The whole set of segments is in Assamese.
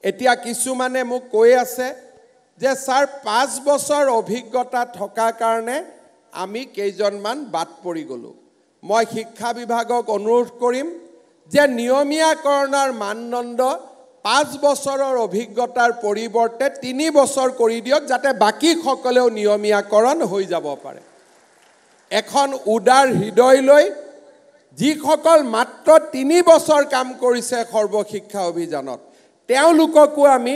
এতিয়া কিছুমানে মোক কৈ আছে যে স্যাৰ 5 বছৰ অভিজ্ঞতা থকা কাৰণে আমি কেইজনমান বাদ পৰি গলো মই শিক্ষা বিভাগক অনুৰোধ কৰিম যে নিয়মীয়াকৰণৰ মানদণ্ড 5 বছৰৰ অভিজ্ঞতাৰ পৰিৱৰ্তে 3 বছৰ কৰি দিয়ক যাতে বাকি সকলেও নিয়মীয়াকৰণ হৈ যাব পাৰে এখন উদাৰ হৃদয় লৈ যিসকল মাত্ৰ 3 বছৰ কাম কৰিছে সৰ্বশিক্ষা অভিযানত তেওঁলোককো আমি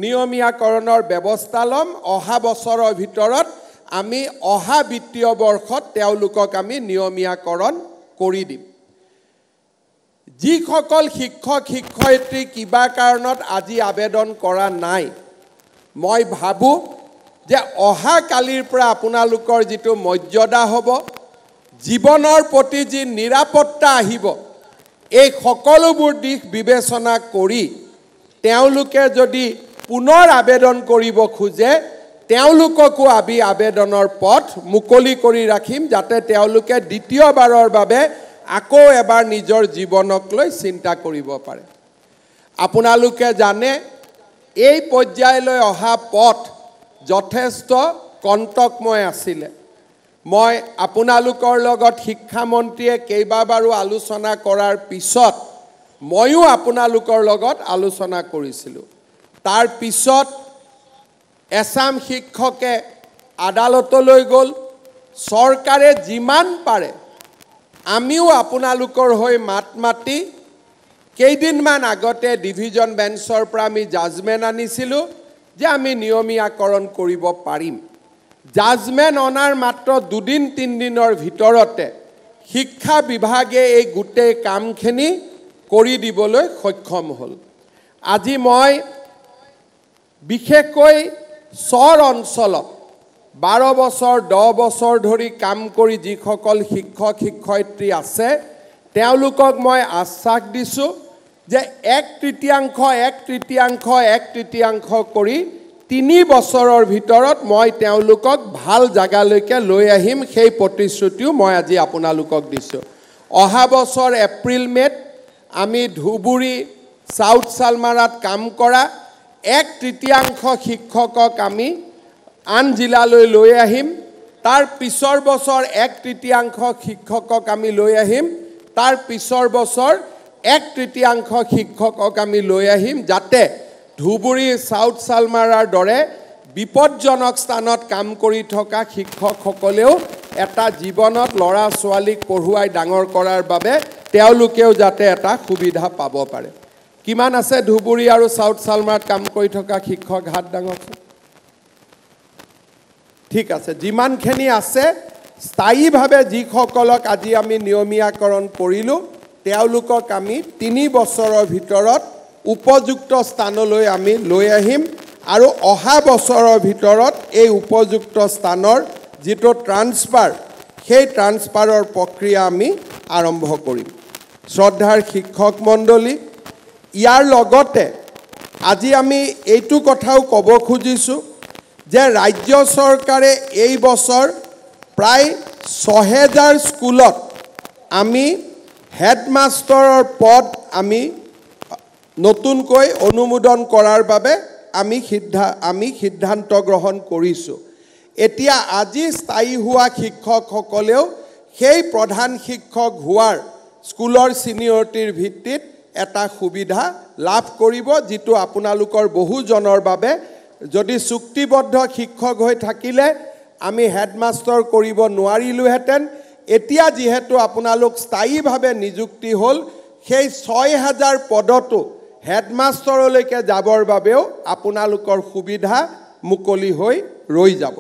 নিয়মীয়াকৰণৰ ব্যৱস্থা লম অহা বছৰৰ ভিতৰত আমি অহা বিত্তীয় বৰ্ষত তেওঁলোকক আমি নিয়মীয়াকৰণ কৰি দিম যিসকল শিক্ষক শিক্ষয়িত্ৰী কিবা কাৰণত আজি আবেদন কৰা নাই মই ভাবো যে অহা কালিৰ পৰা আপোনালোকৰ যিটো মৰ্যাদা হ'ব জীৱনৰ প্ৰতি যি নিৰাপত্তা আহিব এই সকলোবোৰ দিশ বিবেচনা কৰি তেওঁলোকে যদি পুনৰ আবেদন কৰিব খোজে তেওঁলোককো আমি আবেদনৰ পথ মুকলি কৰি ৰাখিম যাতে তেওঁলোকে দ্বিতীয়বাৰৰ বাবে আকৌ এবাৰ নিজৰ জীৱনক লৈ চিন্তা কৰিব পাৰে আপোনালোকে জানে এই পৰ্যায়লৈ অহা পথ যথেষ্ট কণ্টকময় আছিল মই আপোনালোকৰ লগত শিক্ষা মন্ত্ৰীয়ে কেইবাবাৰো আলোচনা কৰাৰ পিছত ময়ো আপোনালোকৰ লগত আলোচনা কৰিছিলোঁ তাৰ পিছত এছাম শিক্ষকে আদালতলৈ গ'ল চৰকাৰে যিমান পাৰে আমিও আপোনালোকৰ হৈ মাত মাতি কেইদিনমান আগতে ডিভিজন বেঞ্চৰ পৰা আমি জাজমেণ্ট আনিছিলোঁ যে আমি নিয়মীয়াকৰণ কৰিব পাৰিম জাজমেণ্ট অনাৰ মাত্ৰ 2-3 দিনৰ ভিতৰতে শিক্ষা বিভাগে এই গোটেই কামখিনি কৰি দিবলৈ সক্ষম হ'ল আজি মই বিশেষকৈ চৰ অঞ্চলত 12 বছৰ 10 বছৰ ধৰি কাম কৰি যিসকল শিক্ষক শিক্ষয়িত্ৰী আছে তেওঁলোকক মই আশ্বাস দিছোঁ যে 1/3 কৰি 3 বছৰৰ ভিতৰত মই তেওঁলোকক ভাল জাগালৈকে লৈ আহিম সেই প্ৰতিশ্ৰুতিও মই আজি আপোনালোকক দিছোঁ অহা বছৰ এপ্ৰিল মেত আমি ধুবুৰী সাউথ সালমাৰাত কাম কৰা 1/3 শিক্ষকক আমি আন জিলালৈ লৈ আহিম তাৰ পিছৰ বছৰ 1/3 শিক্ষকক আমি লৈ আহিম তাৰ পিছৰ বছৰ 1/3 শিক্ষকক আমি লৈ আহিম যাতে ধুবুৰী সাউথ সালমাৰাৰ দৰে বিপদজনক স্থানত কাম কৰি থকা শিক্ষকসকলেও এটা জীৱনত লৰা ছোৱালীক পঢ়ুৱাই ডাঙৰ কৰাৰ বাবে তেওঁলোকেও যাতে এটা সুবিধা পাব পাৰে কিমান আছে ধুবুৰী আৰু সাউথ সালমাৰাত কাম কৰি থকা শিক্ষক হাত ডাঙৰ ঠিক আছে যিমানখিনি আছে স্থায়ীভাৱে যিসকলক আজি আমি নিয়মীয়াকৰণ কৰিলোঁ তেওঁলোকক আমি 3 বছৰৰ ভিতৰত উপযুক্ত স্থানলৈ আমি লৈ আহিম আৰু অহা বছৰৰ ভিতৰত এই উপযুক্ত স্থানৰ যিটো ট্ৰান্সফাৰ সেই ট্ৰান্সফাৰৰ প্ৰক্ৰিয়া আমি আৰম্ভ কৰিম শ্ৰদ্ধাৰ শিক্ষক মণ্ডলী ইয়াৰ লগতে আজি আমি এইটো কথাও ক'ব খুজিছোঁ যে ৰাজ্য চৰকাৰে এই বছৰ প্ৰায় 6000 স্কুলত আমি হেডমাষ্টাৰৰ পদ আমি নতুনকৈ অনুমোদন কৰাৰ বাবে আমি সিদ্ধান্ত গ্ৰহণ কৰিছোঁ এতিয়া আজি স্থায়ী হোৱা শিক্ষকসকলেও সেই প্ৰধান শিক্ষক হোৱাৰ স্কুলৰ সিনিয়ৰিটিৰ ভিত্তিত এটা সুবিধা লাভ কৰিব যিটো আপোনালোকৰ বহুজনৰ বাবে যদি চুক্তিবদ্ধ শিক্ষক হৈ থাকিলে আমি হেডমাষ্টাৰ কৰিব নোৱাৰিলোহেঁতেন এতিয়া যেহেতু আপোনালোক স্থায়ীভাৱে নিযুক্তি হ'ল সেই 6000 পদটো হেডমাষ্টাৰলৈকে যাবৰ বাবেও আপোনালোকৰ সুবিধা মুকলি হৈ ৰৈ যাব